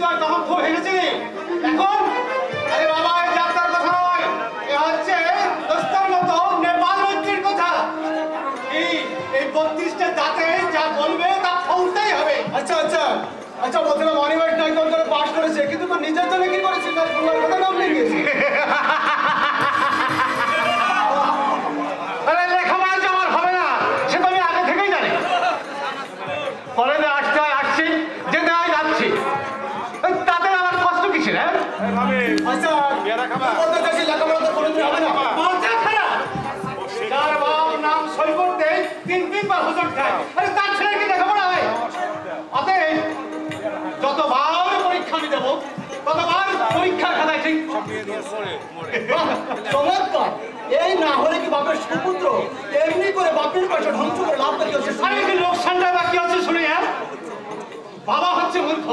সময় তখন খুব হেসেছিলি, এখন আরে বাবা এই যাত্রার কথা নয়, এ হচ্ছে দোস্তার মতো নেপাল মন্ত্রীর কথা। এই 32টা দাঁতে যা বলবে তা ফৌজতেই হবে। আচ্ছা আচ্ছা আচ্ছা, বলছিলাম অনিবাস নাইকল করে পাশ করেছে, কিন্তু তোর নিজের জন্য কি করেছিস? তার তোমার কথা নাম লিখেছি। আরে লেখাপড়া যে আমার হবে না সে তো আমি আগে থেকেই জানি। কলেজে আসতে হয় আসছি, যেতে হয় যাচ্ছি, তাতে আমার কষ্ট কিসের? হ্যাঁ আচ্ছা বলতে চাইছি লেখাপড়া তো কোনোদিন হবে না। মাথা খারাপ, যার বাপ নাম সই করতে 3-3 বার হুজুর খায়, আরে তার ছেলে কি লেখাপড়া হয়? অতএব যতবার পরীক্ষা আমি দেবো ততবার পরীক্ষার খাতায় ঠিক। চমৎকার! এই না হলে কি বাপের সুপুত্র এমনি করে বাপের পয়সা ধ্বংস করে লাভ কি হচ্ছে? আরে কি লোকসানটা বাকি আছে শুনে? হ্যাঁ, বাবা হচ্ছে মূর্খ,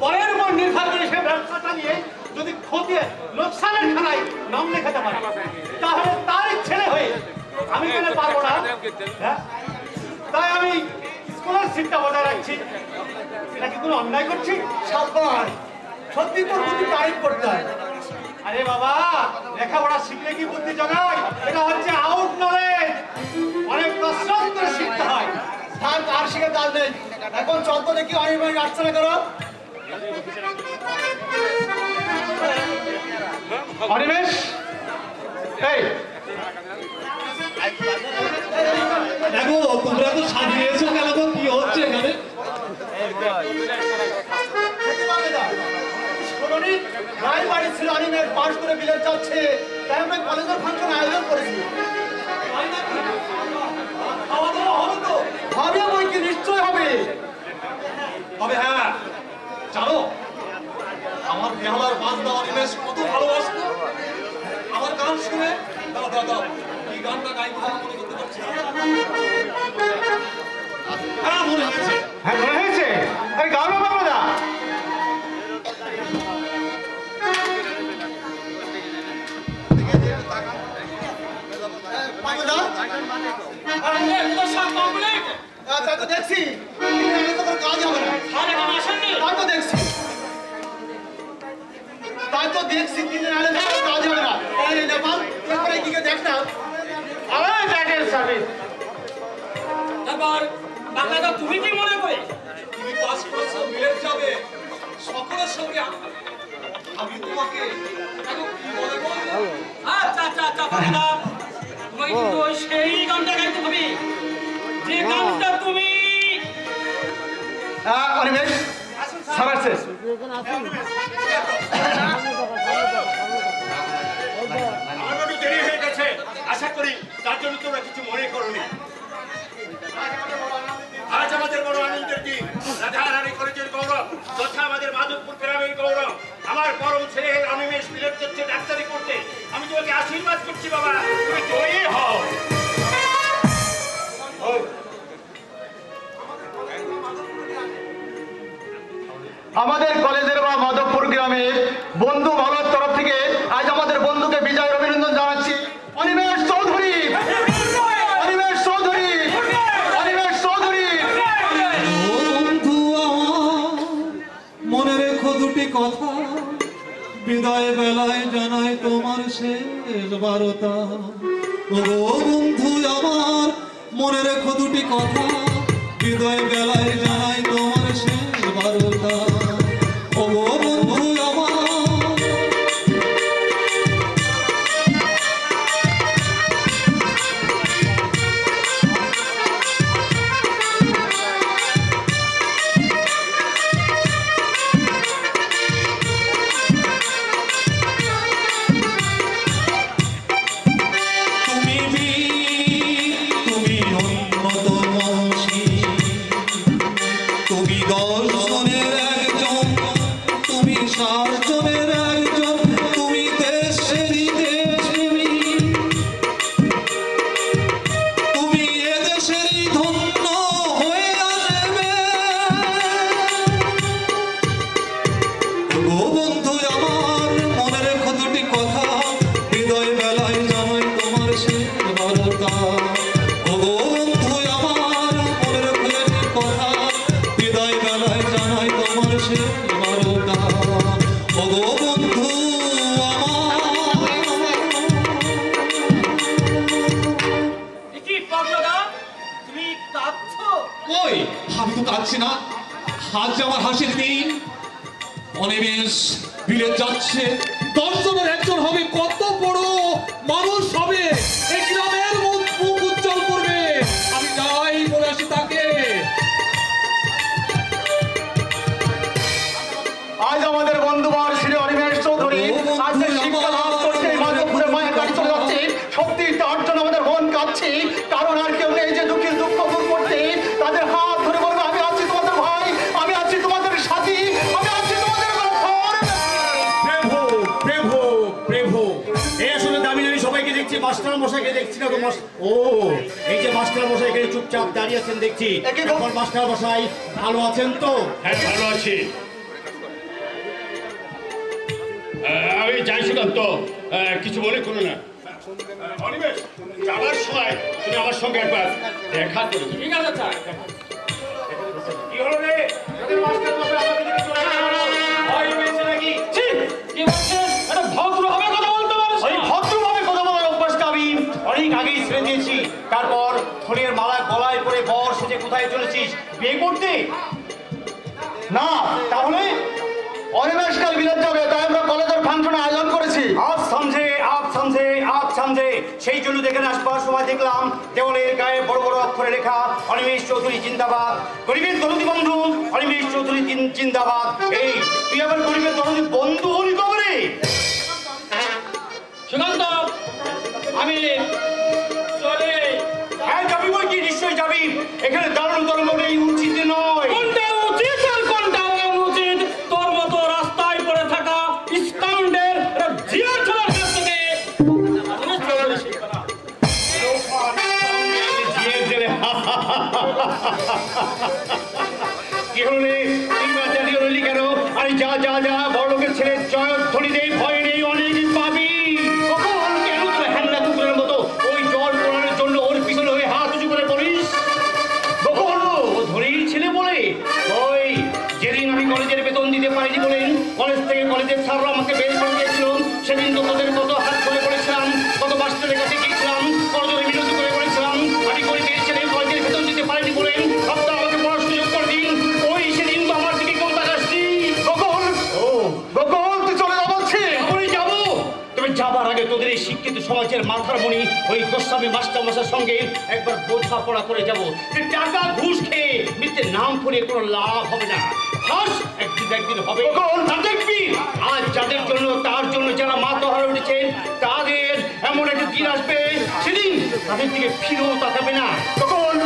পরের উপর নির্ভর করে সে ব্যবসাটা নিয়ে যদি ক্ষতি লোকসানের খানায় নাম লেখাতে পারে তাহলে তার ছেলে হয়ে আমি কেন পারবো না? হ্যাঁ, তাই আমি স্কলারশিপটা বজায় রাখছি। এটা কি কোনো অন্যায় করছি? সাবধান, সত্যি তোর বুদ্ধি টাইট করতে হয়। আরে বাবা, লেখাপড়া শিখলে কি বুদ্ধি জগায়? এটা হচ্ছে আউট নলেজ, অনেক কসরত করে শিখতে হয়। থাক, আর শিখে কাজ নেই। এখন চল তো দেখি অনিবাস আসছে না কেন? অনিমেষ, এই দেখো তোমরা তো সাজিয়েছো কেন গো? কি হচ্ছে এখানে? বাড়ি ছিল অনিমেষ পাশ করে বিলেত যাচ্ছে, তাই আমরা কলেজের ফাংশন আয়োজন করেছি। খাওয়া দাওয়া হবে তো? হবে বই কি? নিশ্চয় হবে। তবে হ্যাঁ জানো, আমার বেহালার বাজনা অনিমেষ কত ভালোবাসতো। আমার গান শুনে দাও দাও দাও, কি গানটা গাইবো মনে করতে পারছি না। হ্যাঁ মনে হয়েছে। হ্যাঁ মনে হয়েছে, আরে গাও না বাবা দা। তাই তো দেখছি, কাজ হবে না। তাই তো দেখছি, তাই তো দেখছি, 3 দিন আগে কাজ হবে না। এই নেপাল এরপরে দিকে দেখ না। আরে জাটের সার্ভিস তারপর বাংলাটা তুমি কি মনে করে? তুমি পাস করেছো, মিলেট যাবে সকলের সঙ্গে। আমি তোমাকে কেন কি বলে বলবো? আচ্ছা আচ্ছা আচ্ছা বাংলা, তোমাকে কিন্তু ওই সেই গানটা গাইতে হবে যে গানটা তুমি। অনিমেষ সারার শেষ। আমার একটু দেরি হয়ে গেছে, আশা করি তার জন্য তোমরা কিছু মনে করোনি। আজ আমাদের বড় আনন্দের দিন, রাধারানী কলেজের গৌরব তথা আমাদের মাধবপুর গ্রামের গৌরব। আমার পরম ছেলে অনিমেষ বিলেত যাচ্ছে ডাক্তারি করতে। আমি তোমাকে আশীর্বাদ করছি বাবা, তুমি জয়ী হও। আমাদের কলেজের বা মাধবপুর গ্রামে বন্ধু ভালোর তরফ থেকে আজ আমাদের বন্ধুকে বিজয় অভিনন্দন জানাচ্ছি। অনিমেষ চৌধুরী, অনিমেষ চৌধুরী, অনিমেষ চৌধুরী। ও বন্ধু আমার, মনে রেখো দুটি কথা, বিদায় বেলায় জানাই তোমার শেষ বারতা। ও বন্ধু আমার, মনে রেখো দুটি কথা, বিদায় বেলায় জানাই তোমার শেষ বারতা। ও বন্ধু আমার, তুমি অন্যতম তুমি দর্শনের একজন, তুমি সার্জনের একজন, তুমি দেশেরই দেশপ্রেমী, তুমি এদেশেরই ধন্য হয়ে আসবে। ও বন্ধু আমার, মনে রেখো দুটি কথা, হৃদয় বেলায় জানাই তোমার শেষ বারতা। ও বন্ধু আমার, মনে রেখো দুটি কথা, হৃদয় বেলায় আমি তো কাঁদছি না, আজ যে আমার হাসির দিন। অনিমেষ বিলেত যাচ্ছে, 10 জনের একজন হবে, কত বড় মানুষ হবে, এই গ্রামের মুখ উজ্জ্বল করবে। আমি যাই বলে আসি তাকে। আজ আমাদের বন্ধুবার শ্রী অনিমেষ চৌধুরী আজ যে শিক্ষা লাভ করতে মাধবপুরে মায়ের কাছে চলে যাচ্ছে, সত্যি তার জন্য আমাদের মন কাঁদছে। কারণ আর কেউ নেই যে দুঃখের দুঃখ দূর করতে। তাদের হাত ধরে বলবে, আমি আছি তোমাদের ভাই, আমি আছি তোমাদের সাথী, আমি আছি তোমাদের রক্ষক। প্রভু প্রভু প্রভু, এই আসলে দামি জানি সবাইকে দেখছি, মাস্টার মশাইকে দেখছি না তো। ও, এই যে মাস্টার মশাই এখানে চুপচাপ দাঁড়িয়ে আছেন দেখছি। এখন মাস্টার মশাই ভালো আছেন তো? হ্যাঁ, ভালো আছি। আমি যাই সুকান্ত, কিছু মনে করো না। অনিমেষ, যাওয়ার সময় তুমি আমার সঙ্গে একবার দেখা করে দিও। ঠিক আছে স্যার। কি হলো রে? তোদের মাস্টার মশাই আমাকে দেখে চলে গেল। ভয় পেয়েছে নাকি? ছি, কি বলছেন? এটা ভদ্রভাবে কথা বলতে পারো। ওই ভদ্রভাবে কথা বলার অভ্যাসটা আমি অনেক আগেই ছেড়ে দিয়েছি। তারপর থলির মালা গলায় পরে বর সেজে কোথায় চলেছিস? বিয়ে করতে? না, তাহলে অনিমেষ কাল বিলেত যাবে, তাই আমরা কলেজের ফাংশনে আয়োজন করেছি। আপ সমঝে আপ সমঝে আপ সমঝে। সেই জন্য দেখেন আসবার সময় দেখলাম দেওয়ালের গায়ে বড় বড় অক্ষরে লেখা অনিমেষ চৌধুরী জিন্দাবাদ, গরিবের দরদি বন্ধু অনিমেষ চৌধুরী জিন্দাবাদ। এই তুই আবার গরিবের দরদি বন্ধু হলি কবে? সুকান্ত, আমি চলে। হ্যাঁ যাবি বই কি? নিশ্চয়ই যাবি। এখানে দাঁড়ানো তোর এই উচিত নয়। কোনটা উচিত আর কোনটা অনুচিত? তোর মতো রাস্তায় পড়ে থাকা স্কাউন্ডের জিয়ার ছেলের কাছ থেকে আমি চলে শিখবো না। কি হলো রে? তুই বাচ্চাটি রইলি কেন? আরে যা যা যা, বড় লোকের ছেলে জয়ধ্বনি নেই, ভয় নেই, অনেক পাবি। কখন কেন তোর হ্যান্ডা কুকুরের মতো ওই জল পড়ানোর জন্য ওর পিছনে হয়ে হাত উঁচু করে বলিস? কখন ও ধনীর ছেলে বলে? ওই যেদিন আমি কলেজের বেতন দিতে পারিনি বলেন কলেজ থেকে কলেজের স্যাররা আমাকে বের করে দিয়েছিল, সেদিন তো তোদের কত হাত ধরে পড়েছিলাম, কত মাস্টারের কাছে গিয়েছিলাম, কলেজের বিরোধী করে বলেছিলাম আমি গরিবের ছেলে কলেজের বেতন দিতে পারিনি বলেন আপনারা আমাকে পড়ার সুযোগ করে দিন। ওই সেদিন তো আমার দিকে কেউ তাকাসনি। কখন? ও গোকুল, তুই চলে যাচ্ছি। এখনই যাবো। তবে যাবার আগে তোদের এই শিক্ষিত সমাজের মাথার মণি ওই গোস্বামী মাস্টার মশার সঙ্গে একবার বোঝাপড়া করে যাবো যে টাকা ঘুষ খেয়ে মিথ্যে নাম করে কোনো লাভ হবে না। হাস একদিন হবে। তা দেখবি আজ যাদের জন্য তার জন্য যারা মাথা হারা উঠেছেন তাদের এমন একটা দিন আসবে, সেদিন তাদের দিকে ফিরেও তাকাবে না। গোকুল,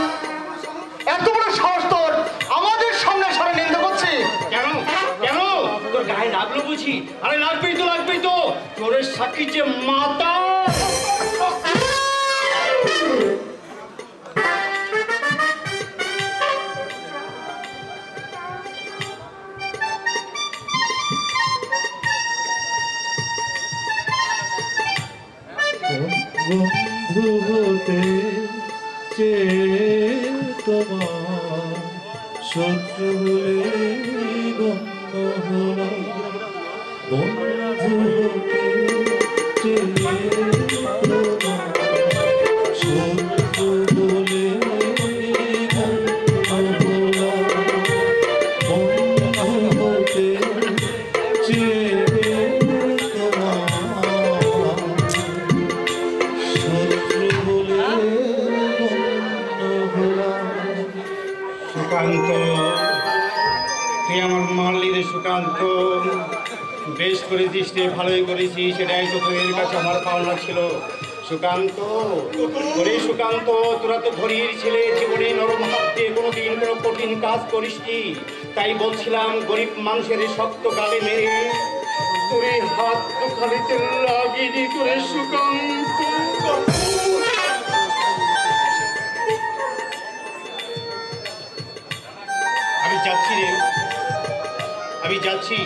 এত বড় সাহস তোর, আমাদের সামনে সারা নিন্দা করছে কেন কেন? তোর গায়ে লাগলো বুঝি? আরে লাগবেই তো, লাগবেই তো। চোরের সাক্ষী যে মাতা। বন্ধু হতে চেয়ে তোমার শত্রু হলে গণ্য হলাম। বন্ধু হতে চেয়ে তোমার শত্রু হলে গণ্য হলাম। বন্ধু হতে চেয়ে সুকান্ত, তুই আমার মারলি রে সুকান্ত। বেশ করেছিস রে, ভালোই করেছিস, সেটাই তো তোর কাছে আমার পাওনা ছিল। সুকান্ত, ওরে সুকান্ত, তোরা তো ধরির ছেলে, জীবনে নরম হাত দিয়ে কোনোদিন কোনো কঠিন কাজ করিসনি। তাই বলছিলাম গরিব মানুষের শক্ত গালে মেরে তোরে হাত তো খালিতে লাগিনি তোরে সুকান্ত। আমি যাচ্ছি রে, আমি যাচ্ছি।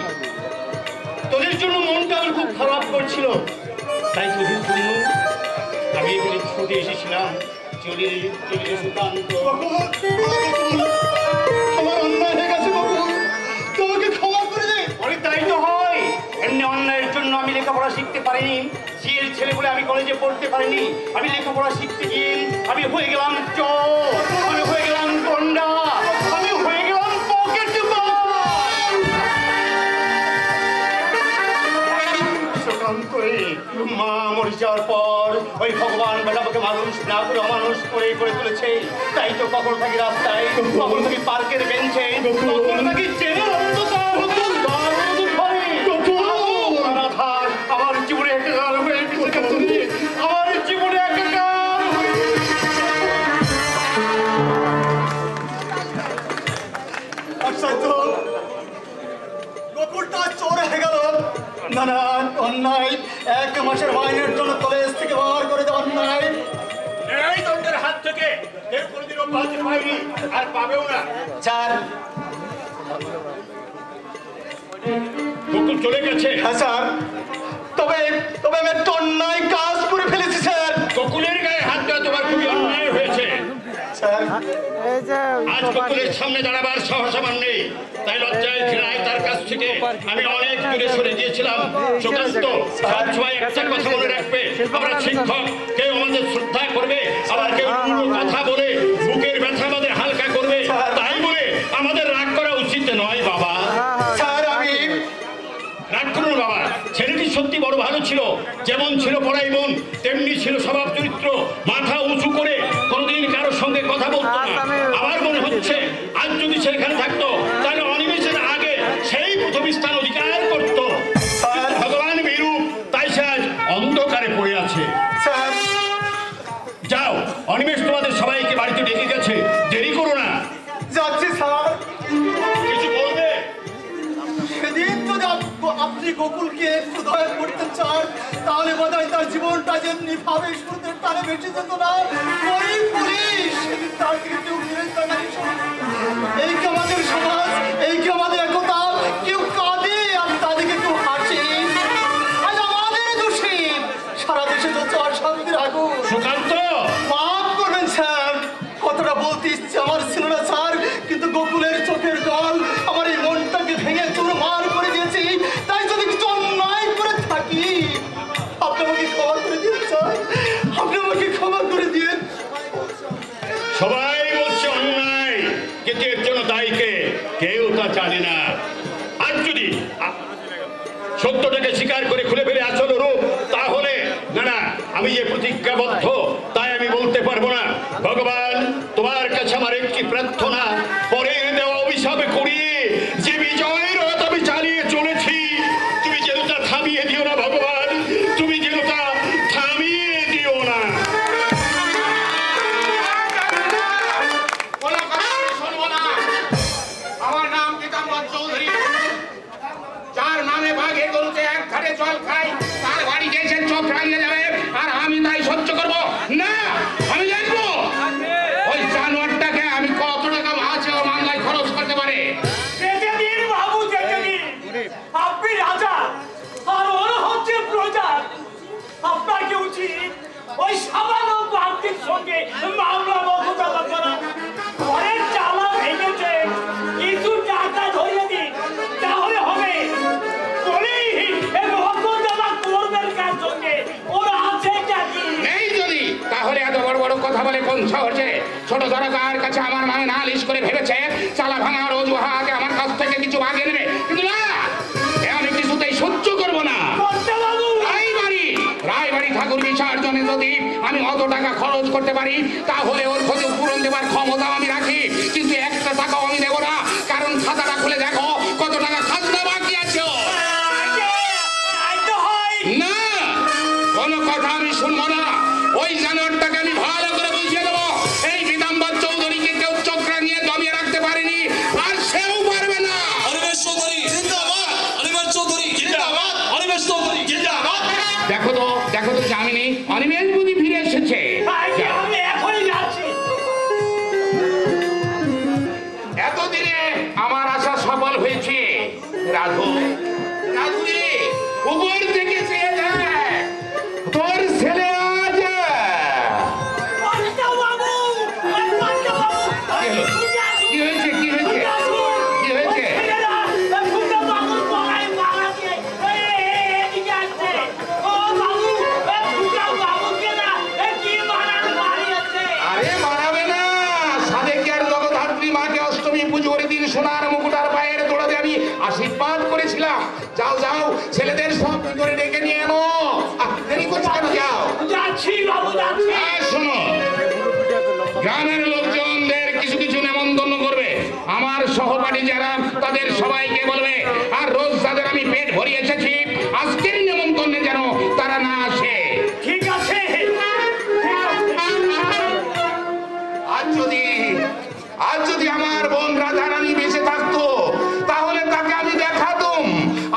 তোদের জন্য মনটা আমার খুব খারাপ করছিল, তাই তোদের জন্য আমি এখানে ছুটে এসেছিলাম। চলে চলে সুকান্ত। আমার অন্যায় হয়ে গেছে গোকুল, তোমাকে ক্ষমা করে দে। অনেক তাই তো হয়। এমনি অন্যায়ের জন্য আমি লেখাপড়া শিখতে পারিনি, ঝিয়ের ছেলে বলে আমি কলেজে পড়তে পারিনি। আমি লেখাপড়া শিখতে গিয়ে আমি হয়ে গেলাম চোর, আমি হয়ে গেলাম গন্ডা, আমি ভগবান বেটাকে মানুষ না করে অমানুষ করে তুলেছে। তাই তো কখনো থাকি রাস্তায়, কখনো থাকি পার্কের বেঞ্চে, কখনো থাকি ট্রেনের অন্ধকার আমার জীবনে একাকার হয়ে আমার জীবনে একাকার। আচ্ছা তো গোকুলটা চোর হয়ে গেল। না না, অন্যায়। 1 মাসের মাইনের জন্য কলেজ থেকে বার করে দেওয়া অন্যায়। এই দণ্ডের হাত থেকে কেউ কোনোদিনও বাঁচতে পায়নি আর পাবেও না। স্যার, গোকুল চলে গেছে। হ্যাঁ স্যার, তবে আমি একটা অন্যায় কাজ করে ফেলেছি স্যার। গোকুলের গায়ে হাত দেওয়া তোমার খুবই অন্যায় হয়েছে। স্যার, আজ গোকুলের সামনে দাঁড়াবার সাহস আমার নেই, তাই লজ্জায় ঘৃণায় তার কাছ থেকে আমি অনেক দূরে সরে গিয়েছিলাম। সুকান্ত, সবসময় একটা কথা মনে রাখবে, আমরা শিক্ষক, কেউ আমাদের শ্রদ্ধা করবে, আবার কেউ পুরো কথা বলে বুকের ব্যথা আমাদের হালকা করবে, তাই বলে আমাদের রাগ করা উচিত নয় বাবা। স্যার, আমি রাগ করুন বাবা। ছেলেটি সত্যি বড় ভালো ছিল, যেমন ছিল পড়াই মন, তেমনি ছিল স্বভাব চরিত্র। মাথা উঁচু করে কোনোদিন কারোর সঙ্গে কথা বলতো না। আমার মনে হচ্ছে আজ যদি সেখানে থাকতো তাহলে অনিমেষের আগে সেই প্রথম স্থান অধিকার করত। ভগবান বিরূপ, তাই সে আজ অন্ধকারে পড়ে আছে। স্যার, যাও, অনিমেষ তোমাদের সবাইকে বাড়িতে ডেকে গেছে, দেরি করো না। যাচ্ছি স্যার। কিছু বলবে? সেদিন যদি আপনি গোকুলকে একটু দয়া করতে চান, তাহলে বোধহয় তার জীবনটা যেমনি ভাবে সুরদের টানে বেঁচে যেত না। ওই পুলিশ সেদিন তার থেকে কেউ ফিরে তাকায়নি। এই কি আমাদের সমাজ, এই কি আমাদের একতা? কেউ কাঁদে আর তাদেরকে কেউ হাসে। আজ আমাদের দোষে সারা দেশে যত অশান্তির আগুন। সুকান্ত, মাফ করবেন স্যার, কতটা বলতে ইচ্ছে আমার ছিল না স্যার, কিন্তু গোকুলের চোখের জল আমার এই মনটাকে ভেঙে চুরমার করে দিয়েছি। তাই যদি কিছু অন্যায় করে থাকি, আপনি আমাকে ক্ষমা করে দিন স্যার, আপনি আমাকে ক্ষমা করে দিন। সবাই বলছে অন্যায়, কিন্তু এর জন্য দায়ীকে কেউ তা জানে না। আজ যদি সত্যটাকে স্বীকার করে খুলে ফেলে আসল রূপ, তাহলে না না, আমি যে প্রতিজ্ঞাবদ্ধ তাই আমি বলতে পারবো না। ভগবান, তোমার কাছে আমার একটি প্রার্থনা, পরের দেওয়া অভিশাপে করিয়ে যে বিজয়ের রথ আমি চালিয়ে চলেছি, তুমি যেন তা থামিয়ে দিও না ভগবান, তুমি যেন তা থামিয়ে দিও না। আমার নাম পীতাম্বর চৌধুরী। যার নামে বাঘে গরুতে এক ধারে জল খাই, তার বাড়ি গেছে চোখ রাঙিয়ে যাবে, আর আমি তাই সহ্য করবো না। আমি দেখবো ওই জানোয়ারটাকে আমি কত টাকা মাছ ও মামলায় খরচ করতে পারে। যেতে দিন বাবু, যেতে দিন। আপনি রাজা আর ওরা হচ্ছে প্রজা। আপনার কি উচিত ওই সামান্য বাঘটির সঙ্গে মামলা মোকদ্দমা করা? ঘরের চালা ভেঙেছে, কিছু টাকা ধরিয়ে দিন, তাহলে হবে। বলেই এই মোকদ্দমা করবেন কার সঙ্গে? ওরা আছে নাকি? নেই যদি, তাহলে এত বড় বড় কথা বলে কোন সাহসে? ছোট দরকার কাছে আমার মায়ে নালিশ করে ভেবেছে চালা ভাঙার অজুহাতে আমার কাছ থেকে কিছু আগে নেবে, কিন্তু না, এ আমি কিছুতেই সহ্য করবো না। রায়বাড়ি ঠাকুর বিসর্জনে যদি আমি অত টাকা খরচ করতে পারি, তাহলে ওর ক্ষতিপূরণ দেবার ক্ষমতা আমি রাখি, কিন্তু একটা টাকাও আমি দেবো না। কারণ খাতাটা খুলে দেখো কত টাকা খাজনা বাকি আছে। না, কোনো কথা আমি শুনবো না। ওই জানোয়ারটাকে আমি ভালো করে বুঝিয়ে দেবো এই পীতাম্বর চৌধুরীকে কেউ চোখ রাঙিয়ে দমিয়ে রাখতে পারেনি, আর সেও পারবে না। অনিমেষ চৌধুরী জিন্দাবাদ, অনিমেষ চৌধুরী জিন্দাবাদ, অনিমেষ চৌধুরী জিন্দাবাদ। দেখো তো জামিনী, অনিমেষ বুদ্ধি ফিরে এসেছে। আমি এখনই যাচ্ছি। এতদিনে আমার আশা সফল হয়েছে। রাধু, রাধু রে, উপর থেকে চেয়ে দেখ, তোর ছেলে আজ। কি হয়েছে? কি হয়েছে? কি হয়েছে? আরে মারাবে না, সাদেকি আর জগদ্ধাত্রী মাকে অষ্টমী পুজোর দিন সোনার মুকুটার পায়ের দোড়াতে আমি আশীর্বাদ করেছিলাম। যাও যাও, ছেলেদের সব করে ডেকে নিয়ে এনো। দেরি করছে যাও যাও যাচ্ছি বাবু যাচ্ছি। শোনো, গ্রামের লোকজনদের কিছু কিছু নেমন্তন্ন করবে, আমার সহপাঠী যারা তাদের সবাইকে বলবে, আর রোজ তাদের আমি পেট ভরিয়ে এসেছি, আজকের নেমন্তন্নে যেন তারা না আসে। ঠিক আছে। আজ যদি আমার বোন রাধারানী বেঁচে থাকতো তাহলে তাকে আমি দেখাতাম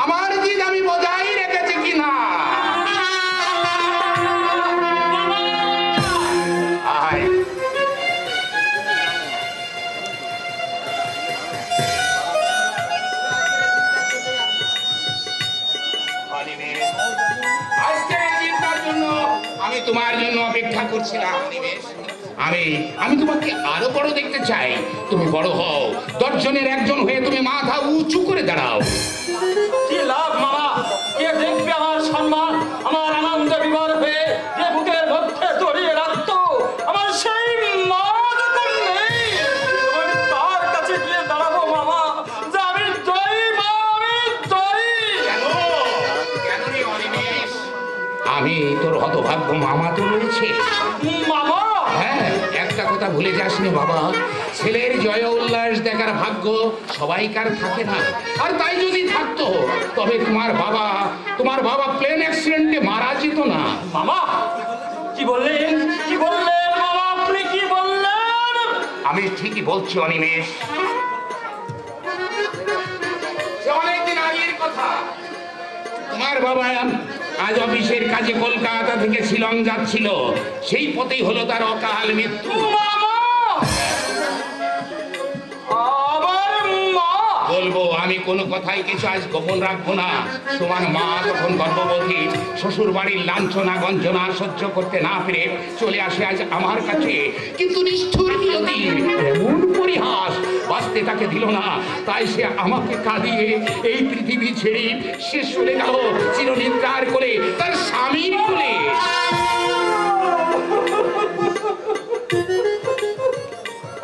আমার জিদ আমি বজায় রেখেছি কিনা। আয় আজকের এই দিনটার জন্য আমি তোমার জন্য অপেক্ষা করছিলাম অনিমেষ। আমি তোমাকে আরো বড় দেখতে চাই। তুমি বড় হও, 10 জনের একজন হয়ে তুমি মাথা উঁচু করে দাঁড়াও। কি লাভ মামা? কে দেখবে আমার সম্মান, আমার আনন্দ বিভোর হয়ে যে বুকের মধ্যে জড়িয়ে রাখতো আমার সেই মা যখন নেই, আমি তার কাছে গিয়ে দাঁড়াবো মামা, যে আমি জয়ী মা, আমি জয়ী। কেন রে অনিমেষ? আমি তোর হতভাগ্য মামা তো রয়েছে। মামা হ্যাঁ, একটা কথা ভুলে যাসনি বাবা, ছেলের জয় উল্লাস দেখার ভাগ্য সবাইকার থাকে না। আর তাই যদি থাকতো তবে তোমার বাবা প্লেন অ্যাক্সিডেন্টে মারা যেত না। মামা কি বললেন মামা, আপনি কি বললেন? আমি ঠিকই বলছি অনিমেষ, সে অনেকদিন আগের কথা। তোমার বাবা আজ অফিসের কাজে কলকাতা থেকে শিলং যাচ্ছিল, সেই পথেই হলো তার অকাল মৃত্যু। বলবো আমি কোনো কথাই কিছু আজ গোপন রাখবো না। তোমার মা তখন গর্ভবতী, শ্বশুর বাড়ির লাঞ্ছনা গঞ্জনা সহ্য করতে না পেরে চলে আসে আজ আমার কাছে। কিন্তু নিষ্ঠুর নিয়তি এমন পরিহাস বাঁচতে তাকে দিল না, তাই সে আমাকে কাঁদিয়ে এই পৃথিবী ছেড়ে সে চলে গেল চিরনিদ্রার কোলে, তার স্বামীর কোলে।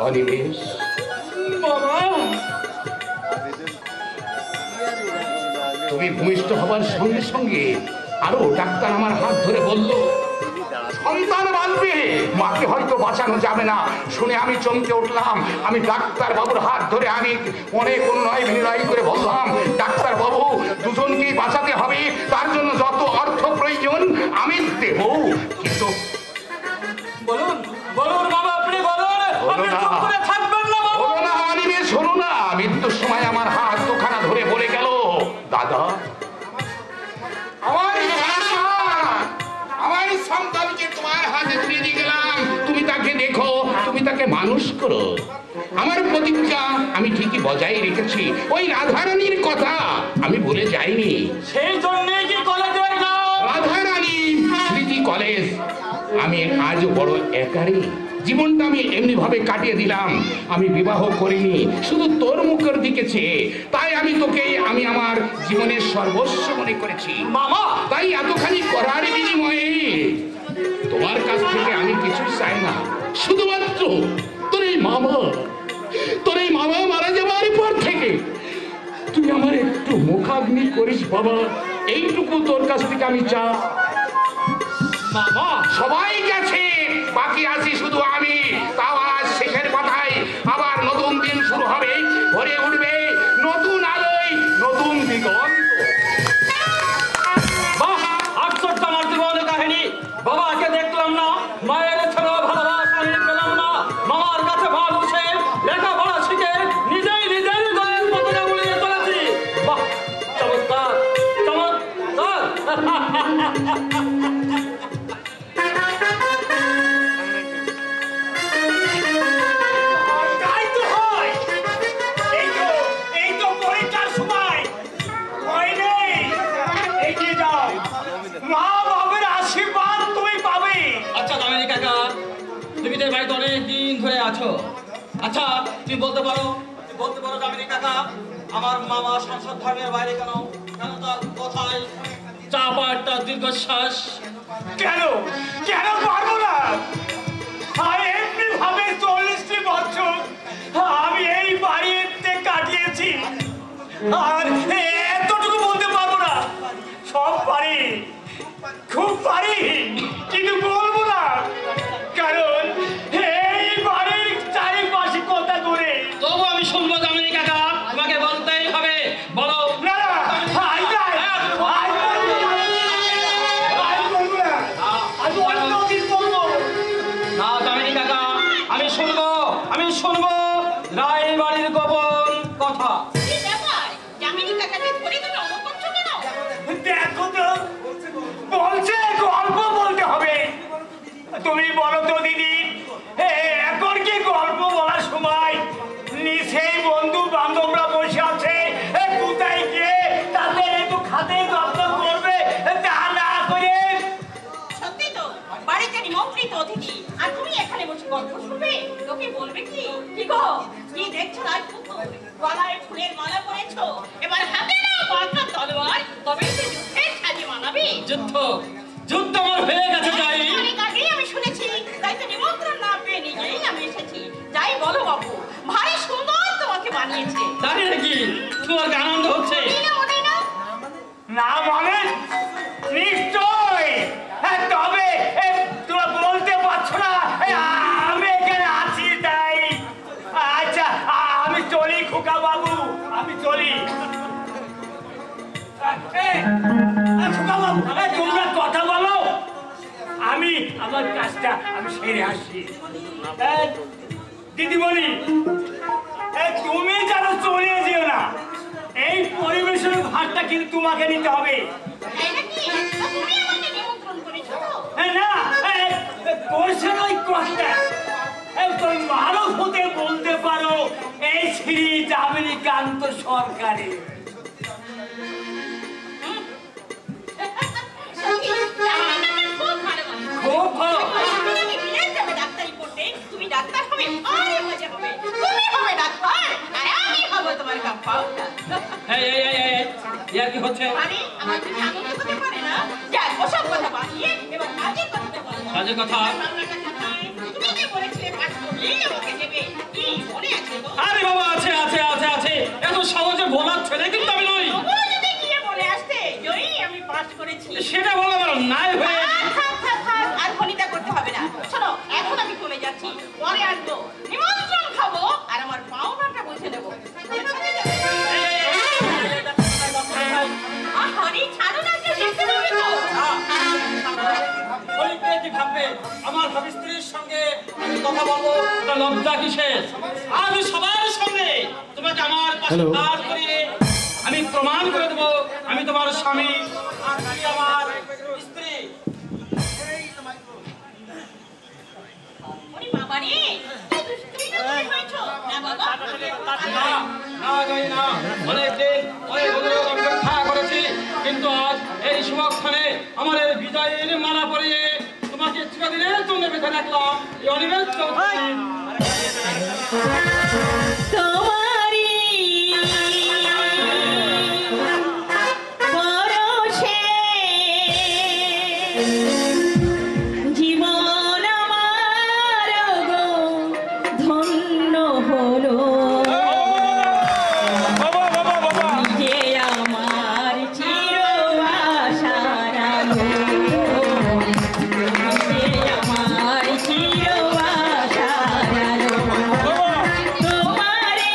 অনিমেষ, তুমি ভূমিষ্ঠ হবার সঙ্গে সঙ্গে আরো ডাক্তার আমার হাত ধরে বলল, সন্তান বাঁচবে, মাকে হয়তো বাঁচানো যাবে না। শুনে আমি চমকে উঠলাম। আমি ডাক্তার বাবুর হাত ধরে আমি অনেক উন্নয় বিনয় করে বললাম, ডাক্তার বাবু, দুজনকেই বাঁচাতে হবে, তার জন্য যত অর্থ প্রয়োজন আমি দেব। কিন্তু বলুন বাবা, আপনি বলুন, আপনি চুপ করে থাকবেন না বাবা। বলো না অনিমেষ, শোনো না। মৃত্যুর সময় আমার হাত দুখানা ধরে বলে গেল, দাদা, আমার সন্তানকে তোমার হাতে তুলে দিয়ে গেলাম, তুমি তাকে দেখো, তুমি তাকে মানুষ করো। আমার প্রতিজ্ঞা আমি ঠিকই বজায় রেখেছি। ওই রাধারানীর কথা আমি ভুলে যাইনি। সেই জন্যই কি কলেজে এলাম? রাধারানী স্মৃতি কলেজ। আমি আজ বড় একারী, জীবনটা আমি এমনি ভাবে কাটিয়ে দিলাম। আমি বিবাহ করিনি শুধু তোর মুখের দিকে চেয়ে, তাই আমি তোকে আমি আমার জীবনের সর্বস্ব মনে করেছি মামা। তাই এতখানি করার বিনিময়ে তোমার কাছ থেকে আমি কিছু চাই না, শুধুমাত্র তোর এই মামা মারা যাওয়ার পর থেকে তুই আমার একটু মুখাগ্নি করিস বাবা, এইটুকু তোর কাছ থেকে আমি চাই। মামা সবাই গেছে, বাকি আছি শুধু আমি। তাও আজ শেষের পাতায় আবার নতুন দিন শুরু হবে, ভরে উঠবে নতুন আলোয়, নতুন দিগন্ত। বাহ, আশ্চর্য আমার জীবনের কাহিনী। বাবাকে দেখলাম না, মায়ের ছেলেও ভালোবাসা আমি পেলাম না। মামার কাছে ভালোবেসে লেখাপড়া শিখে নিজেই দলের পতাকা উড়িয়ে চলেছি। বাহ, চমৎকার চমৎকার। তাই তো হয়। এই তো পরীক্ষার সময় ভয় নেই। এগিয়ে যাও, মা বাবার আশীর্বাদ তুমি পাবে। আচ্ছা দামেরি কাকা, তুমি তো বাড়িতে অনেক দিন ধরে আছো। আচ্ছা তুমি বলতে পারো দামেরি কাকা, আমার মামা সংসার ধর্মের বাইরে কেন তার কথায় চাপা একটা দীর্ঘশ্বাস? কেন পারবো না? এমনি ভাবে 40টি বছর আমি এই বাড়িতে কাটিয়েছি, আর এতটুকু বলতে পারবো না? সব পারি, খুব পারি। কথা। কি ব্যাপার? যামিনী কাকাকে ধরে তুমি অমন করছো কেন? দেখো তো, বলছে গল্প বলতে হবে। তুমি বলো তো দিদি, এখন কি গল্প বলার সময়? নিচেই বন্ধু বান্ধবরা বসে আছে, কোথায় গিয়ে তাদের একটু খাতে যত্ন করবে তা না করে। সত্যি তো, বাড়িতে নিমন্ত্রিত অতিথি আর তুমি এখানে বসে গল্প শুনবে? লোকে বলবে কি? কি গো, কি দেখছো রাজপুত্র? গলায় ফুলের মালা পরেছো, এবার হাতে নাও বাঁকা তলোয়ার, তবেই তো যুদ্ধের সাজে মানাবে। যুদ্ধ যুদ্ধ আমার হয়ে গেছে তাই। অনেক আগেই আমি শুনেছি, তাই তো নিমন্ত্রণ না পেয়ে নিজেই আমি এসেছি। যাই বলো বাবু, ভারী সুন্দর তোমাকে বানিয়েছে। জানি নাকি তোমার কি আনন্দ হচ্ছে? না মানে নিশ্চয়, তবে তোমরা বলতে পারছো না আমি এখানে আছি তাই। আচ্ছা আমি চলি খোকা বাবু, আমি চলি। খোকা বাবু, তোমরা কথা বলো, আমি আমার কাজটা আমি সেরে আসি। দিদিমণি, তুমি যেন চলে যেও না, এই পরিবেশের ভারটা কিন্তু তোমাকে নিতে হবে। তুমি আমাকে নিমন্ত্রণ করেছো তো? না, কোর্সের ওই কথা তোর মারও হতে বলতে পারো এই শ্রী যামিনীকান্ত সরকারের। খুব ভালো। ডাক্তারি পড়তে, তুমি ডাক্তার হবে, আরে মজা হবে। তুমি হবে ডাক্তার আর আমি হব তোমার কম্পাউন্ডার। কি হচ্ছে? আরে আমার তো আনন্দ হতে পারে না। যাক, ওসব কথা বানিয়ে এবার কাজের কথাটা বলো। কাজের কথা? তুমি যে বলেছিলে পাঠ করলেই আমাকে দেবে, কি মনে আছে তো? আরে বাবা, আছে আছে আছে আছে, এত সহজে ভোলার ছেলে কিন্তু আমি নই। তবুও যদি গিয়ে বলে আসতে জয়ী আমি পাস করেছি, সেটা বলা বলো নাই হয়ে। আর ফোনিটা করতে হবে না। শোনো, এখন আমি চলে যাচ্ছি, পরে আসবো, নিমন্ত্রণ খাবো আর আমার পাওনাটা বুঝে নেবো। আরে ছাড়ো না, কেউ দেখতে পাবে তো। আমার ভাবি স্ত্রীর সঙ্গে আমি কথা বলবো, ওটা লজ্জা কিসের? আমি সবার সামনে তোমাকে আমার পাশে দাঁড় করিয়ে আমি প্রমাণ করে দেবো আমি তোমার স্বামী আর তুমি আমার স্ত্রী। ওরে বাবা রে, তুই দুষ্টুমি না তুমি হয়েছো? না বাবা, না না যাই না, অনেকদিন অনেক অনুরোধ আমি অপেক্ষা করেছি, কিন্তু আজ এই শুভক্ষণে আমার এই বিজয়ের মালা পরিয়ে তোমাকে চিরদিনের জন্য বেঁধে রাখলাম এই অনিমেষ চৌধুরী। তোমারি পরশে জীবন আমার গো ধন্য হলো, যে আমার চির আশার আলো, যে আমার চির আশার আলো। তোমারে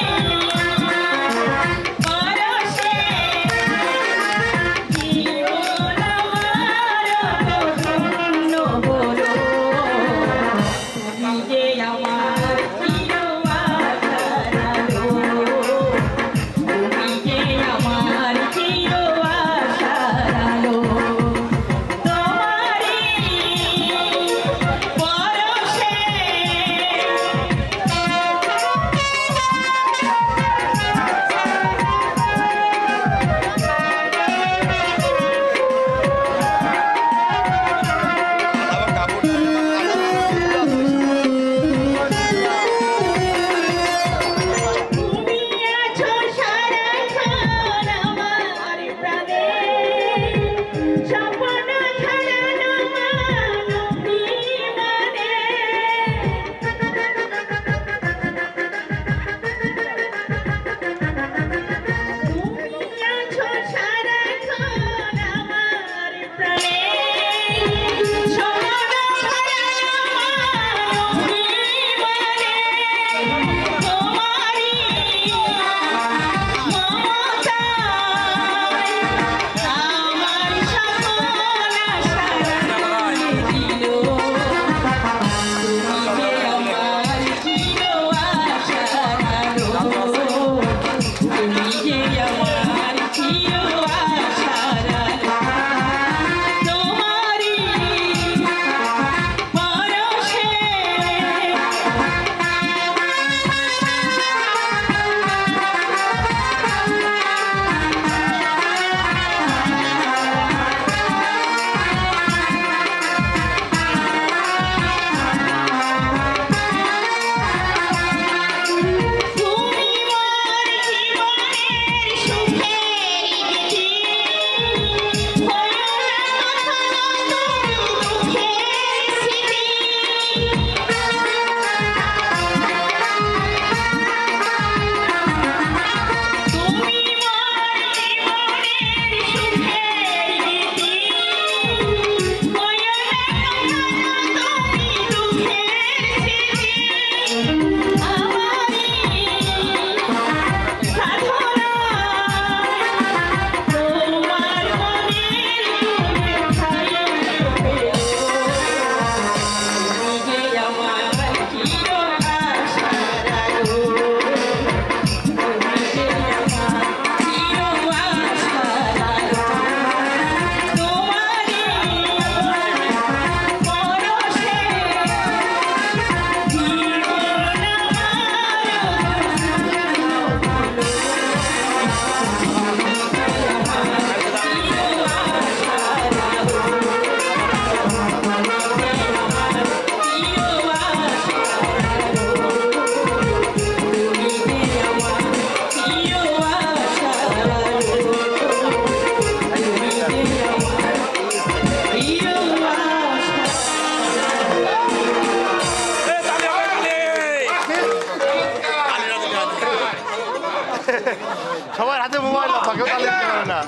সবার হাতে মোবাইল, কেউ তাহলে দেখতে পারে না।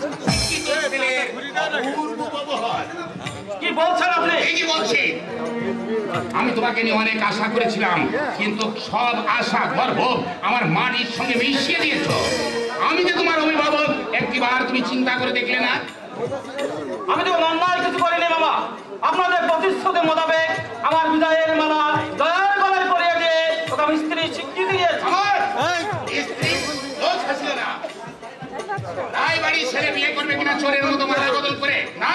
কি বলছেন আপনি? এই যে বলছি, আমি তোমাকে নিয়ে অনেক আশা করেছিলাম, কিন্তু সব আশা গর্ব আমার মাটির সঙ্গে মিশিয়ে দিয়েছো। আমি যে তোমার অভিভাবক, একটিবার তুমি চিন্তা করে দেখলে না? আমি তো অন্যায় কিছু করিনি বাবা। আপনাদের প্রতিশ্রুতি মোতাবেক আমার বিদায়ের মালা দয়ার গলায় পরিয়ে দিয়ে ওকে আমি স্ত্রী স্বীকৃতি দিয়েছি। আমার স্ত্রী দোষ ছিল না। রায়বাড়ি ছেলে বিয়ে করবে কিনা চোরের মতো মাথা বদল করে না,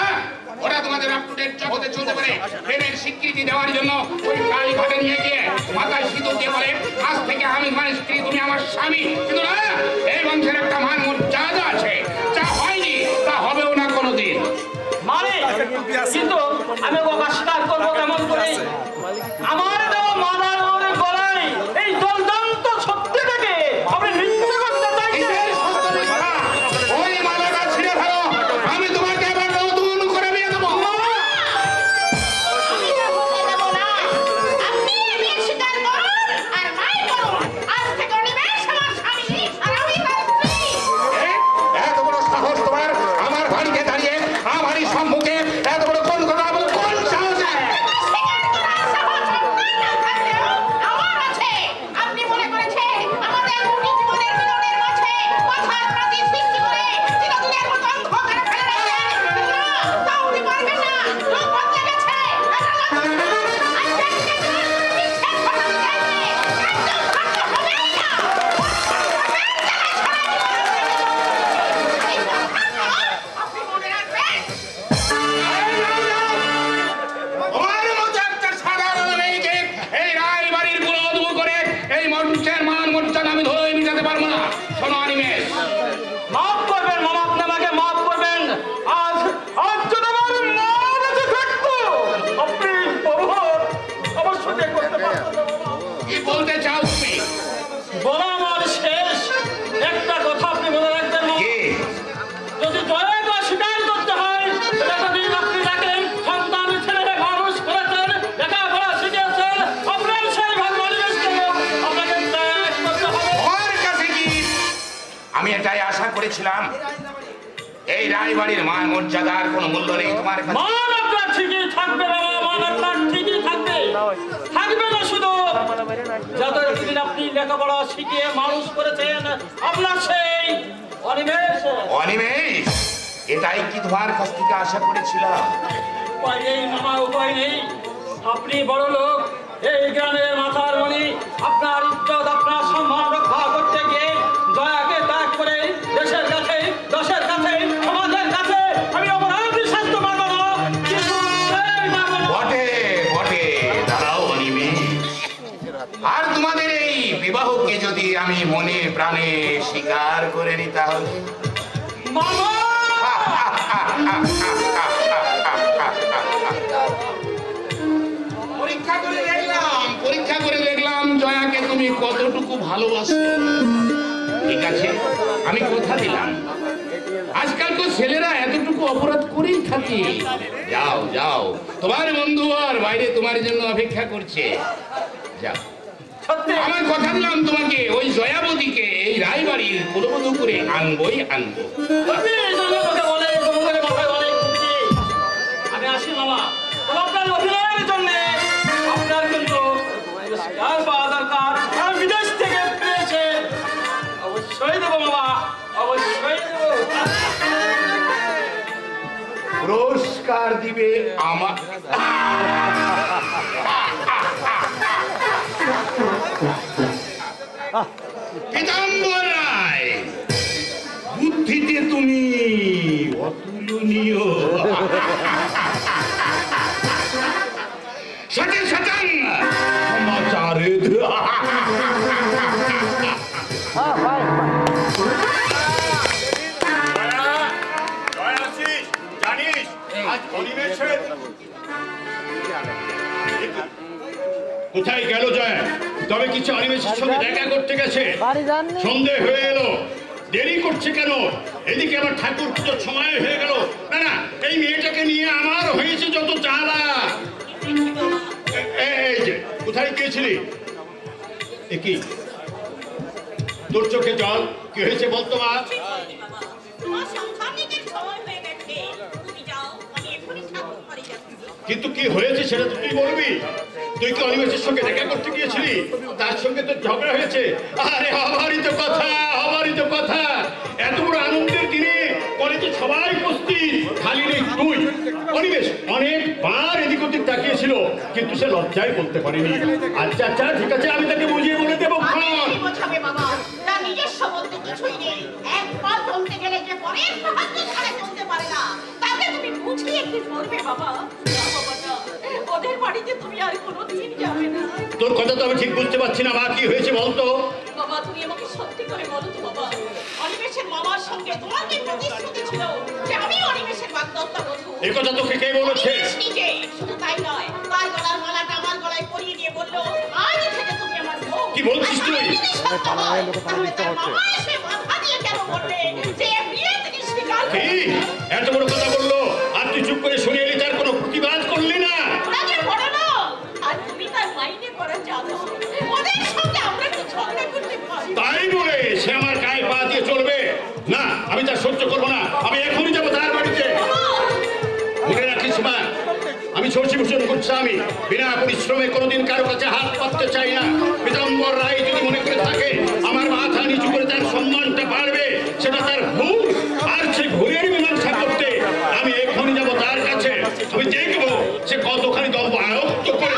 ওরা তোমাদের আপ টু ডেট জগতে চলতে পারে। প্রেমের স্বীকৃতি দেওয়ার জন্য ওই কালী ঘাটে নিয়ে গিয়ে মাথায় সিঁদুর দিয়ে বলে, আজ থেকে আমি তোমার স্ত্রী, তুমি আমার স্বামী। কিন্তু না, এই বংশের একটা মান মর্যাদা আছে, যা হয়নি তা হবেও না কোনোদিন। মানে কিন্তু আমি ওকে স্বীকার করবো কেমন করে? আমার দেওয়া মালার গলায় এই দলদন্ত সত্যটাকে আপনি মিথ্যে করতে চাইছেন। ওই মালাটা ছিঁড়ে ফেলো, আমি তোমাকে আবার নতুন করে বিয়ে দেবো। এত বড় সাহস তোমার, আমার বাড়িতে দাঁড়িয়ে আমারই সম্মুখে এত বড় কোন কথা বলে, কোন সাহসে? তোমার মতো একটা সাধারণ মেয়েকে এই রায়বাড়ির গুলো দূর করে এই মঞ্চের মান মর্যাদা আমি ধরে মিটাতে পারবো না। শোনো অনিমেষ, মাফ করবেন মামা, আপনি আমাকে মাফ করবেন। আজ আজ যদি আমার মা বেঁচে থাকতো আপনি প্রভুর অবশ্যই করতে পারতেন না বাবা। কি বলতে চাও তুমি? বলা আমার শেষ একটা কথা আপনি বলে রাখবেন মামা। কি? যদি জয়কে অস্বীকার করতে হয় এতদিন আপনি তাকে সন্তান ছেলে মানুষ করেছেন, লেখাপড়া শিখিয়েছেন, আপনার সেই ভাগ্যনিবেশ থেকে আপনাকে ত্যাগ করতে হবে। ওর কাছে কি আমি এটাই আশা করেছিলাম? এই রায়বাড়ির মান মর্যাদার কোনো মূল্য নেই তোমার কাছে? মান আপনার ঠিকই থাকবে বাবা, মান আপনার ঠিকই থাকবে। থাকবে না শুধু যত এতদিন আপনি লেখাপড়া শিখিয়ে মানুষ করেছেন আপনার সেই অনিমেষ। অনিমেষ, এটাই কি তোমার কাছ থেকে আশা করেছিলাম? উপায় নেই মামা, উপায় নেই। আপনি বড় লোক, এই গ্রামের মাথার মণি। আপনার ইজ্জত, আপনার সম্মান রক্ষা করতে গিয়ে দয়াকে ত্যাগ করে দেশের কাছে, দশের কাছে, সমাজের কাছে আমি অপরাধী শাস্তি মানব না। কিন্তু এই মানব না। বটে বটে, দাঁড়াও অনিমেষ, আর তোমাদের এই বিবাহকে যদি আমি মনে প্রাণে স্বীকার করে নিই তাহলে? মামা পরীক্ষা করে দেখলাম জয়াকে তুমি কতটুকু ভালোবাসো। ঠিক আছে, আমি কথা দিলাম, আজকাল তো ছেলেরা এতটুকু অপরাধ করেই থাকে। যাও যাও, তোমার বন্ধু আর বাইরে তোমার জন্য অপেক্ষা করছে। যাও, আমার কথা দিলাম তোমাকে ওই জয়াবতীকে এই রায়বাড়ির কুলবধূ করে আনবই আনবো। আপনি এই জন্য তোকে বলে, তোমাদের মাথায় বলে আমি আসি মামা। আপনার অভিনয়ের জন্য আপনার কিন্তু পুরস্কার পাওয়া দরকার। আমি বিদেশ থেকে পেয়েছে, অবশ্যই দেবো মামা, অবশ্যই দেবো। পুরস্কার দিবে আমার? পীতাম্বর রায়, বুদ্ধিতে তুমি অতুলনীয়। সাথে সাথে সমাচারে জানিস আজ অনিমেষের কোথায় গেল জয়? তবে কিছু অনিমেষের সঙ্গে দেখা করতে গেছে, সন্দেহ হয়ে এলো। দেরি করছে কেন? এদিকে আবার ঠাকুর পুজোর সময় হয়ে গেল। না না, এই মেয়েটাকে নিয়ে আমার হয়েছে যত জ্বালা। এই যে কোথায় গিয়েছিলি? কি তোর চোখে জল, কি হয়েছে বলতো মা? তোমার সংসারিকের সময় হয়ে গেছে, তুমি যাও, আমি এখনই ঠাকুর বাড়ি যাচ্ছি। কিন্তু কি হয়েছে সেটা তো তুই বলবি। তুই কি অনিমেষের সঙ্গে দেখা করতে গিয়েছিলি? তার সঙ্গে তো ঝগড়া হয়েছে। আরে আমারই তো কথা, আমারই তো কথা। এত বড় আনন্দের দিনে কলেজে সবাই উপস্থিত, খালি নেই তুই। অনিমেষ অনেকবার এদিক ওদিক তাকিয়েছিল, কিন্তু সে লজ্জায় বলতে পারেনি। আচ্ছা আচ্ছা ঠিক আছে, আমি তাকে বুঝিয়ে বলে দেবো। আমি বোঝাবে বাবা, তার নিজস্ব বলতে কিছুই নেই। একবার চলতে গেলে যে পরে হাত ছাড়া চলতে পারে না, তাকে তুমি বুঝিয়ে কি করবে বাবা? না বাবা না, ওদের বাড়িতে তুমি আর কোনোদিন যাবে না। তোর কথা তো আমি ঠিক বুঝতে পারছি না মা, কি হয়েছে বলতো? বাবা তুমি আমাকে সত্যি করে বলো তো বাবা, অনিমেষের মামার সঙ্গে তোমার কি প্রতিশ্রুতি ছিল যে আমি অনিমেষের বাগদত্তা বধূ? এই কথা তোকে কে বলেছে? নিজে, শুধু তাই নয়, তার গলার মালাটা আমার গলায় পরিয়ে দিয়ে বললো আজ থেকে তুমি আমার বউ। কি বলছিস তুই? তাহলে তার মামা এসে মাথা দিয়ে কেন বললে যে বিয়ে থেকে স্বীকার কি এত বড় কথা বললো আর তুই চুপ করে শুনে এলি, তার কোনো প্রতিবাদ করলি না? ওনাকে বলো না, আর তুমি তার মাইনে করা জানো, ওদের সঙ্গে আমরা একটু ঝগড়া করতে পারি। তাই বলে সে আমার গায়ে পা দিয়ে চলবে না? আমি তা সহ্য করবো না, আমি এখনই যাবো তার বাড়িতে। মনে রাখিস মা, আমি শশীভূষণ গোস্বামী, বিনা পরিশ্রমে কোনোদিন কারো কাছে হাত পাততে চাই না। পীতাম্বর রায় যদি মনে করে থাকে আমার মাথা নিচু করে তার সম্মানটা বাড়বে, সেটা তার ভুল। আর সে ভুলের মীমাংসা করতে আমি এখনই যাবো তার কাছে। আমি দেখবো সে কতখানি দম্ভ আয়ত্ত করে।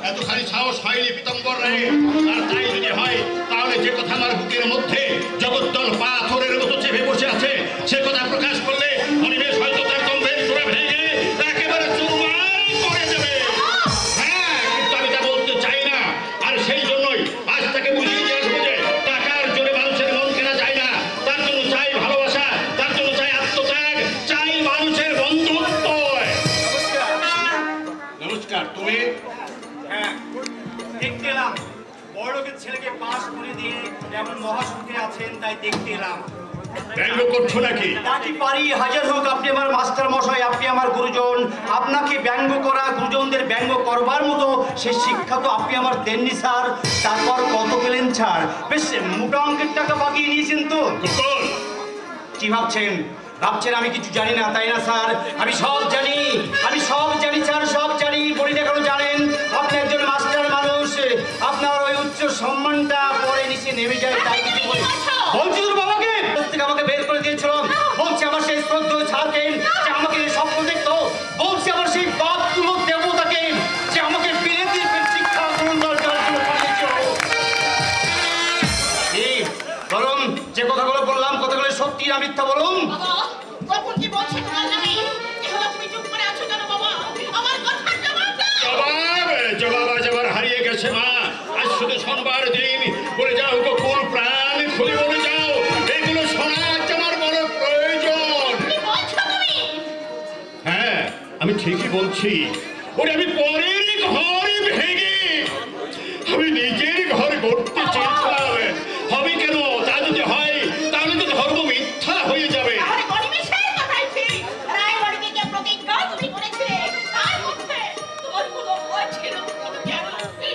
এতখানি সাহস হয়নি পীতাম্বর রায়, আর তাই যদি হয় তাহলে যে কথা আমার বুকের মধ্যে জগদ্দল পাথরের মতো চেপে বসে আছে সে কথা প্রকাশ করলে অনিমেষ হয়তো তার দম্ভের চূড়া ভেঙে একেবারে চুরমার করে দেবে। হ্যাঁ, কিন্তু আমি তা বলতে চাই না। আর সেই জন্যই আজ তাকে বুঝিয়ে দিয়ে আসবো যে টাকার জোরে মানুষের মন কেনা যায় না। তার জন্য চাই ভালোবাসা, তার জন্য চাই আত্মত্যাগ, চাই মানুষের বন্ধুত্ব। নমস্কার। তুমি? হ্যাঁ, দেখতে এলাম বড় লোকের ছেলেকে পাশ করে দিয়ে এমন মহাসুখে আছেন, তাই দেখতে এলাম। ব্যঙ্গ করছো নাকি? নাকি পারি, হাজার হোক আপনি আমার মাস্টার মশাই, আপনি আমার গুরুজন। আপনাকে ব্যঙ্গ করা, গুরুজনদের ব্যঙ্গ করবার মতো সে শিক্ষা তো আপনি আমার দেননি স্যার। তারপর কত পেলেন ছাড়? বেশ মোটা অঙ্কের টাকা বাগিয়ে নিয়েছেন তো। কি ভাবছেন? ভাবছেন আমি কিছু জানি না, তাই না স্যার? আমি সব জানি, আমি সব জানি স্যার, সব জানি। বলি না কেন জানেন? আপনি একজন মাস্টার মানুষ, আপনার ওই উচ্চ সম্মানটা পরে নিচে নেমে যায়, তাই কিছু বলি। বলছি তোর বাবাকে থেকে আমাকে বের করে দিয়েছিলাম। বলছি আমার সেই শ্রদ্ধেয় ছাড়তেন যে আমাকে স্বপ্ন দেখতো। বলছি আমার সেই বাপ তুলো দেবতাকে যে আমাকে বিলেতি শিক্ষা গ্রহণ করার জন্য পাঠিয়েছিল। বলুন, যে কথাগুলো বললাম কথাগুলো সত্যি না মিথ্যা বলুন? কখন কি বলছেন না জানি, এহলা তুমি চুপ করে আছো কেন বাবা? আমার কথার জবাব দাও। জবাব আজ আবার হারিয়ে গেছে মা। আজ শুধু শোনবার দিন, বলে যাও কোন প্রাণ খুলে বলে যাও, এগুলো শোনা আজ আমার বড় প্রয়োজন। কি বলছো তুমি? হ্যাঁ, আমি ঠিকই বলছি। ওরে আমি পরের ঘর ভেঙে আমি নিজের ঘর গড়তে চেয়েছিলাম। হবে কেন? তা যদি হয় তাহলে তো ধর্ম মিথ্যা হয়ে যাবে। তাহলে পরিবেশের কথাই ঠিক। রায়বাড়িতে যে প্রতিজ্ঞা তুমি করেছিলে তার মধ্যে তোমার কোনো ভয় ছিল?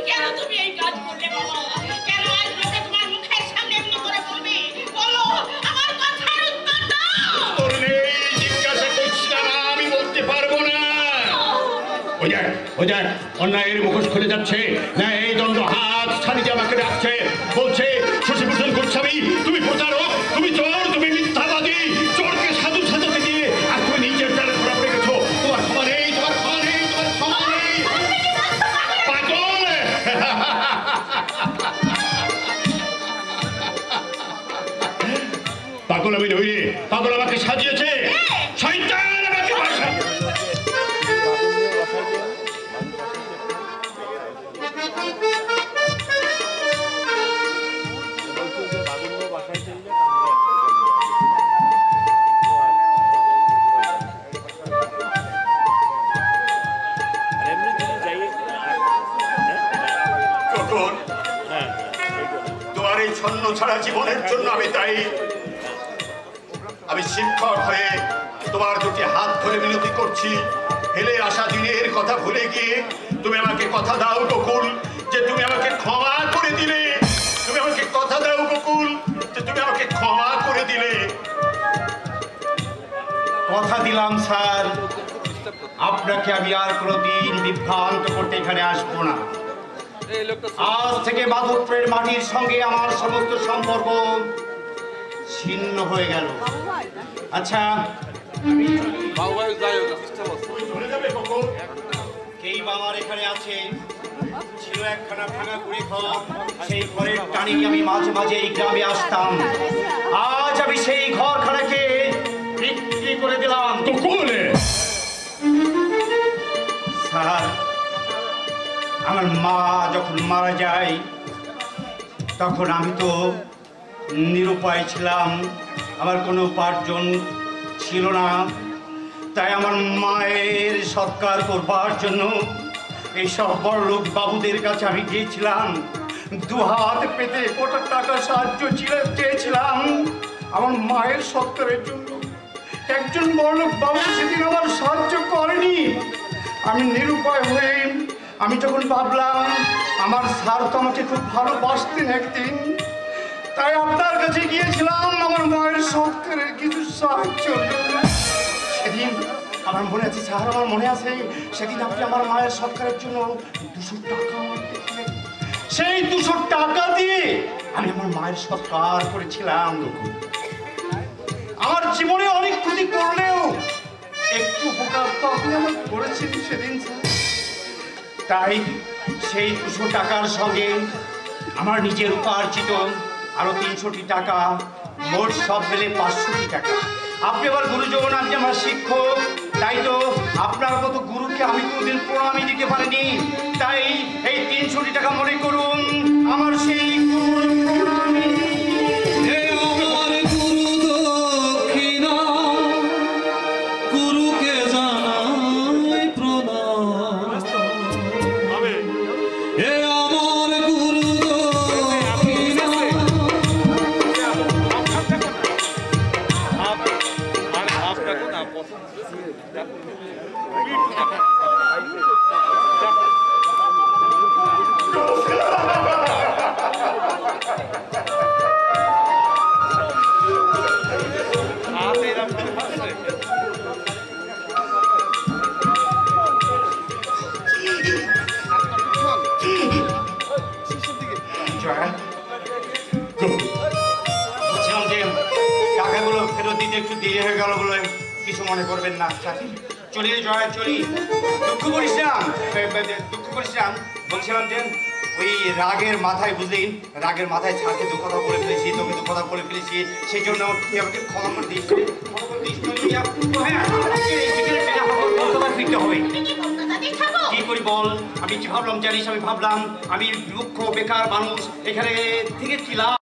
কেন তুমি এই কাজ করলে বাবা? কেন আজ লোকে তোমার মুখের সামনে এমনি করে বলবে? বলো, আমার কথার উত্তর দাও। তোর নেই, জিজ্ঞাসা করছি না, আমি বলতে পারবো না। ওই দেখ অন্যায়ের মুখোশ খুলে যাচ্ছে না, এই দণ্ড হাত ছাড়িয়ে আমাকে ডাকছে, বলছে শশীভূষণ গোস্বামী তুমি প্রতারক, তুমি চোর, তুমি মিথ্যাবাদী। চোরকে সাধু সাজাতে গিয়ে আর তুমি নিজের দ্বারা ধরা পড়ে গেছো। তোমার ক্ষমা নেই, তোমার ক্ষমা নেই, তোমার ক্ষমা নেই। পাগল! পাগল আমি নই রে, পাগল আমাকে সাজিয়েছে। শয়তান আমাকে ভাষা। তোমার এই ছন্ন ছাড়া জীবনের জন্য আমি দায়ী। আমি শিক্ষক হয়ে তোমার দুটি হাত ধরে মিনতি করছি, ফেলে আসা দিনের কথা ভুলে গিয়ে তুমি আমাকে কথা দাও বকুল যে তুমি আমাকে ক্ষমা করে দিলে। তুমি আমাকে কথা দাও বকুল যে তুমি আমাকে ক্ষমা করে দিলে। কথা দিলাম স্যার, আপনাকে আমি আর কোনোদিন বিভ্রান্ত করতে এখানে আসবো না। আজ থেকে মাধবপুরের মাটির সঙ্গে আমার সমস্ত সম্পর্ক ছিন্ন হয়ে গেল। আচ্ছা, কেই বা আমার এখানে আছে, ছিল একখানা ভাঙা কুড়ি ঘর, সেই ঘরের টানি আমি মাঝে মাঝে এই গ্রামে আসতাম। আজ আমি সেই ঘরখানাকে বিক্রি করে দিলাম। স্যার, আমার মা যখন মারা যায় তখন আমি তো নিরুপায় ছিলাম, আমার কোনো উপার্জন ছিল না। তাই আমার মায়ের সৎকার করবার জন্য এইসব বড়লোক বাবুদের কাছে আমি গিয়েছিলাম, দুহাত পেতে কোটা টাকা সাহায্য চেয়েছিলাম আমার মায়ের সৎকারের জন্য। একজন বড়লোক বাবু সেদিন আমার সাহায্য করেনি। আমি নিরুপায় হয়ে আমি যখন ভাবলাম আমার স্যার তো আমাকে খুব ভালোবাসতেন একদিন, তাই আপনার কাছে গিয়েছিলাম আমার মায়ের সৎকারের কিছু সাহায্য। সেদিন আমার মনে আছে স্যার, আমার মনে আছে সেদিন আপনি আমার মায়ের সৎকারের জন্য 200 টাকা আমাকে দিয়েছিলেন। সেই 200 টাকা দিয়ে আমি আমার মায়ের সৎকার করেছিলাম। আমার জীবনে অনেক ক্ষতি করলেও একটু উপকার তো আপনি আমার করেছেন সেদিন স্যার। তাই সেই 200 টাকার সঙ্গে আমার নিজের উপার্জিত আরো 300টি টাকা, মোট সব মিলে 500টি টাকা। আপনি আবার গুরুজন, আপনি আমার শিক্ষক, তাই তো আপনার মতো গুরুকে আমি কোনোদিন প্রণামী দিতে পারিনি। তাই এই 300টি টাকা মনে করুন আমার সেই গুরুর প্রণামী। টাকাগুলো ফেরত দিতে একটু দেরি হয়ে গেল বলে কিছু মনে করবেন না। চলি জয়, চলি। দুঃখ করিস না, বলছিলাম যে ওই রাগের মাথায়, বুঝলেন, রাগের মাথায় ছাড়কে দু কথা বলে ফেলেছি, তোকে দু কথা বলে ফেলেছি, সেই জন্য আমাকে ক্ষমা করে দিস। ফিরতে হবে। কি করি বল, আমি কি ভাবলাম জানিস? আমি ভাবলাম আমি দুঃখ বেকার মানুষ, এখানে থেকে কি লাভ?